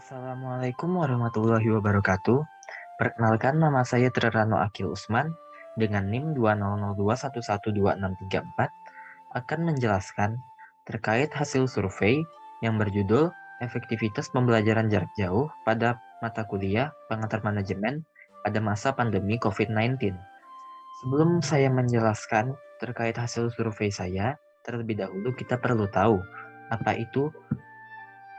Assalamualaikum warahmatullahi wabarakatuh. Perkenalkan, nama saya Trerano Akil Usman dengan NIM 200211264 akan menjelaskan terkait hasil survei yang berjudul Efektivitas Pembelajaran Jarak Jauh pada mata kuliah Pengantar Manajemen pada masa pandemi COVID-19. Sebelum saya menjelaskan terkait hasil survei saya, terlebih dahulu kita perlu tahu apa itu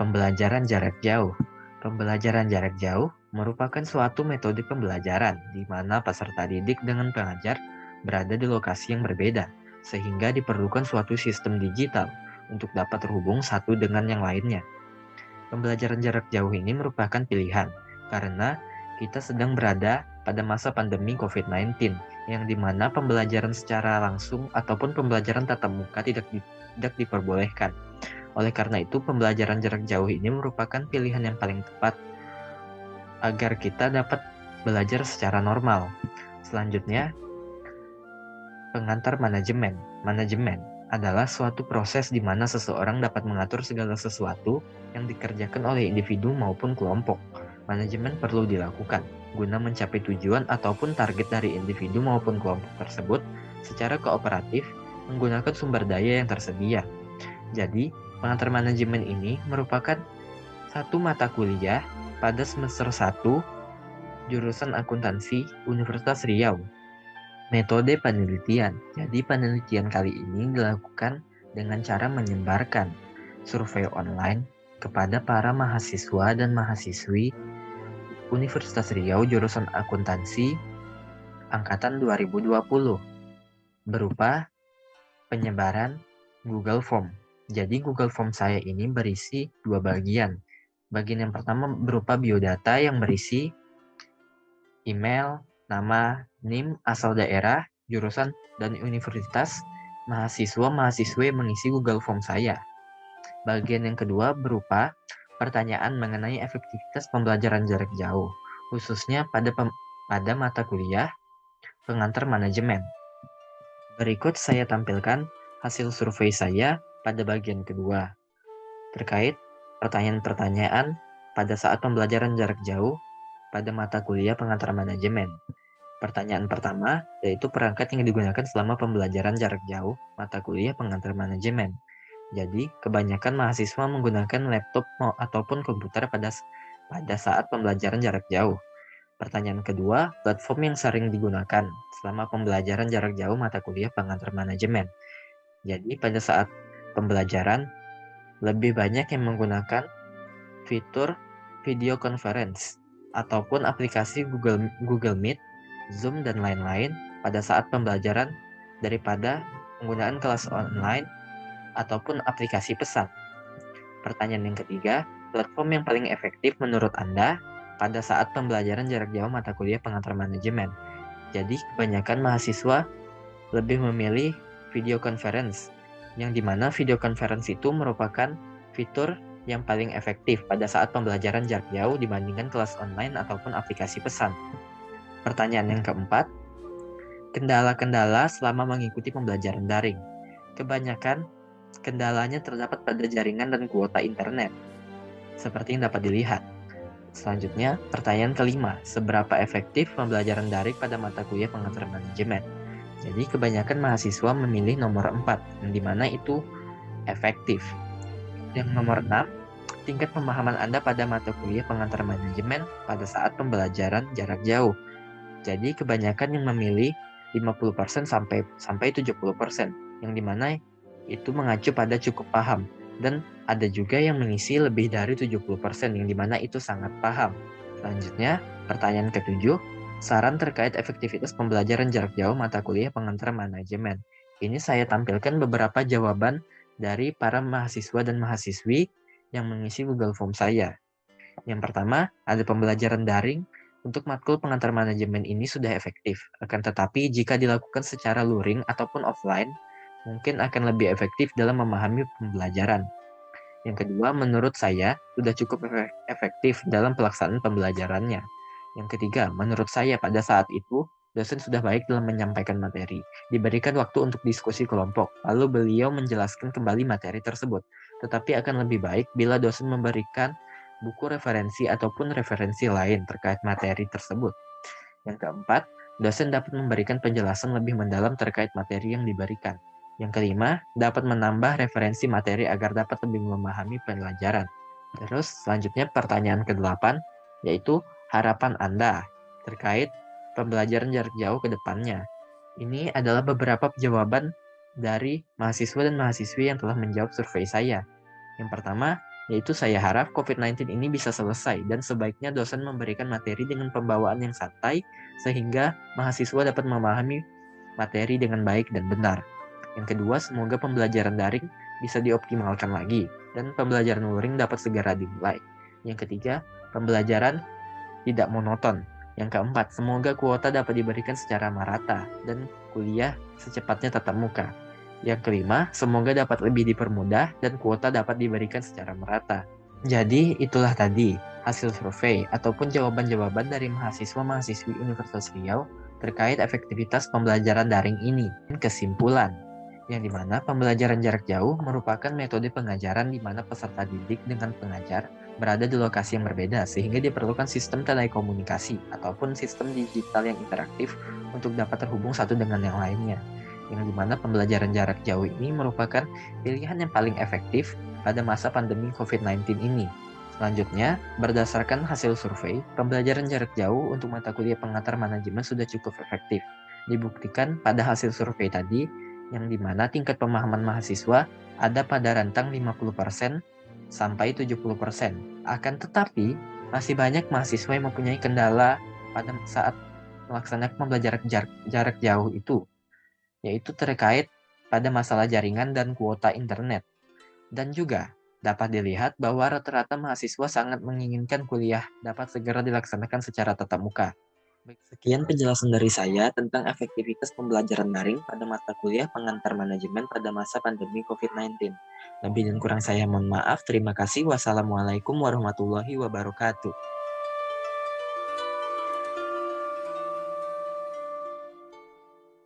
pembelajaran jarak jauh. Pembelajaran jarak jauh merupakan suatu metode pembelajaran di mana peserta didik dengan pengajar berada di lokasi yang berbeda, sehingga diperlukan suatu sistem digital untuk dapat terhubung satu dengan yang lainnya. Pembelajaran jarak jauh ini merupakan pilihan karena kita sedang berada pada masa pandemi COVID-19 yang dimana pembelajaran secara langsung ataupun pembelajaran tatap muka tidak diperbolehkan. Oleh karena itu, pembelajaran jarak jauh ini merupakan pilihan yang paling tepat agar kita dapat belajar secara normal. Selanjutnya, pengantar manajemen. Manajemen adalah suatu proses di mana seseorang dapat mengatur segala sesuatu yang dikerjakan oleh individu maupun kelompok. Manajemen perlu dilakukan guna mencapai tujuan ataupun target dari individu maupun kelompok tersebut secara kooperatif menggunakan sumber daya yang tersedia. Jadi, pengantar manajemen ini merupakan satu mata kuliah pada semester 1 jurusan akuntansi Universitas Riau. Metode penelitian. Jadi penelitian kali ini dilakukan dengan cara menyebarkan survei online kepada para mahasiswa dan mahasiswi Universitas Riau jurusan akuntansi angkatan 2020 berupa penyebaran Google Form. Jadi Google Form saya ini berisi dua bagian. Bagian yang pertama berupa biodata yang berisi email, nama, NIM, asal daerah, jurusan, dan universitas mahasiswa-mahasiswi yang mengisi Google Form saya. Bagian yang kedua berupa pertanyaan mengenai efektivitas pembelajaran jarak jauh, khususnya pada mata kuliah pengantar manajemen. Berikut saya tampilkan hasil survei saya pada bagian kedua terkait pertanyaan-pertanyaan pada saat pembelajaran jarak jauh pada mata kuliah pengantar manajemen. Pertanyaan pertama yaitu perangkat yang digunakan selama pembelajaran jarak jauh mata kuliah pengantar manajemen. Jadi, kebanyakan mahasiswa menggunakan laptop ataupun komputer pada saat pembelajaran jarak jauh. Pertanyaan kedua, platform yang sering digunakan selama pembelajaran jarak jauh mata kuliah pengantar manajemen. Jadi, pada saat pembelajaran, lebih banyak yang menggunakan fitur video conference ataupun aplikasi Google Meet, Zoom, dan lain-lain pada saat pembelajaran daripada penggunaan kelas online ataupun aplikasi pesan. Pertanyaan yang ketiga, platform yang paling efektif menurut Anda pada saat pembelajaran jarak jauh mata kuliah pengantar manajemen. Jadi, kebanyakan mahasiswa lebih memilih video conference, yang dimana video conference itu merupakan fitur yang paling efektif pada saat pembelajaran jarak jauh dibandingkan kelas online ataupun aplikasi pesan. Pertanyaan yang keempat, kendala-kendala selama mengikuti pembelajaran daring. Kebanyakan kendalanya terdapat pada jaringan dan kuota internet, seperti yang dapat dilihat. Selanjutnya, pertanyaan kelima, seberapa efektif pembelajaran daring pada mata kuliah pengantar manajemen? Jadi, kebanyakan mahasiswa memilih nomor 4, yang dimana itu efektif. Yang nomor 6, tingkat pemahaman Anda pada mata kuliah pengantar manajemen pada saat pembelajaran jarak jauh. Jadi, kebanyakan yang memilih 50% sampai 70%, yang dimana itu mengacu pada cukup paham. Dan ada juga yang mengisi lebih dari 70%, yang dimana itu sangat paham. Selanjutnya, pertanyaan ketujuh, saran terkait efektivitas pembelajaran jarak jauh mata kuliah pengantar manajemen. Ini saya tampilkan beberapa jawaban dari para mahasiswa dan mahasiswi yang mengisi Google Form saya. Yang pertama, ada pembelajaran daring untuk matkul pengantar manajemen ini sudah efektif. Akan tetapi, jika dilakukan secara luring ataupun offline, mungkin akan lebih efektif dalam memahami pembelajaran. Yang kedua, menurut saya, sudah cukup efektif dalam pelaksanaan pembelajarannya. Yang ketiga, menurut saya pada saat itu, dosen sudah baik dalam menyampaikan materi. Diberikan waktu untuk diskusi kelompok, lalu beliau menjelaskan kembali materi tersebut. Tetapi akan lebih baik bila dosen memberikan buku referensi ataupun referensi lain terkait materi tersebut. Yang keempat, dosen dapat memberikan penjelasan lebih mendalam terkait materi yang diberikan. Yang kelima, dapat menambah referensi materi agar dapat lebih memahami pelajaran. Terus selanjutnya pertanyaan ke-8, yaitu harapan Anda terkait pembelajaran jarak jauh ke depannya. Ini adalah beberapa jawaban dari mahasiswa dan mahasiswi yang telah menjawab survei saya. Yang pertama, yaitu saya harap COVID-19 ini bisa selesai dan sebaiknya dosen memberikan materi dengan pembawaan yang santai sehingga mahasiswa dapat memahami materi dengan baik dan benar. Yang kedua, semoga pembelajaran daring bisa dioptimalkan lagi dan pembelajaran luring dapat segera dimulai. Yang ketiga, pembelajaran tidak monoton. Yang keempat, semoga kuota dapat diberikan secara merata dan kuliah secepatnya tatap muka. Yang kelima, semoga dapat lebih dipermudah dan kuota dapat diberikan secara merata. Jadi, itulah tadi hasil survei ataupun jawaban-jawaban dari mahasiswa-mahasiswi Universitas Riau terkait efektivitas pembelajaran daring ini. Kesimpulan, yang dimana pembelajaran jarak jauh merupakan metode pengajaran di mana peserta didik dengan pengajar berada di lokasi yang berbeda sehingga diperlukan sistem telekomunikasi ataupun sistem digital yang interaktif untuk dapat terhubung satu dengan yang lainnya. Yang dimana pembelajaran jarak jauh ini merupakan pilihan yang paling efektif pada masa pandemi COVID-19 ini. Selanjutnya, berdasarkan hasil survei, pembelajaran jarak jauh untuk mata kuliah pengantar manajemen sudah cukup efektif. Dibuktikan pada hasil survei tadi, yang dimana tingkat pemahaman mahasiswa ada pada rentang 50% sampai 70%. Akan tetapi, masih banyak mahasiswa yang mempunyai kendala pada saat melaksanakan pembelajaran jarak jauh itu, yaitu terkait pada masalah jaringan dan kuota internet. Dan juga dapat dilihat bahwa rata-rata mahasiswa sangat menginginkan kuliah dapat segera dilaksanakan secara tatap muka. Sekian penjelasan dari saya tentang efektivitas pembelajaran daring pada mata kuliah pengantar manajemen pada masa pandemi COVID-19. Lebih dan kurang saya mohon maaf. Terima kasih. Wassalamualaikum warahmatullahi wabarakatuh.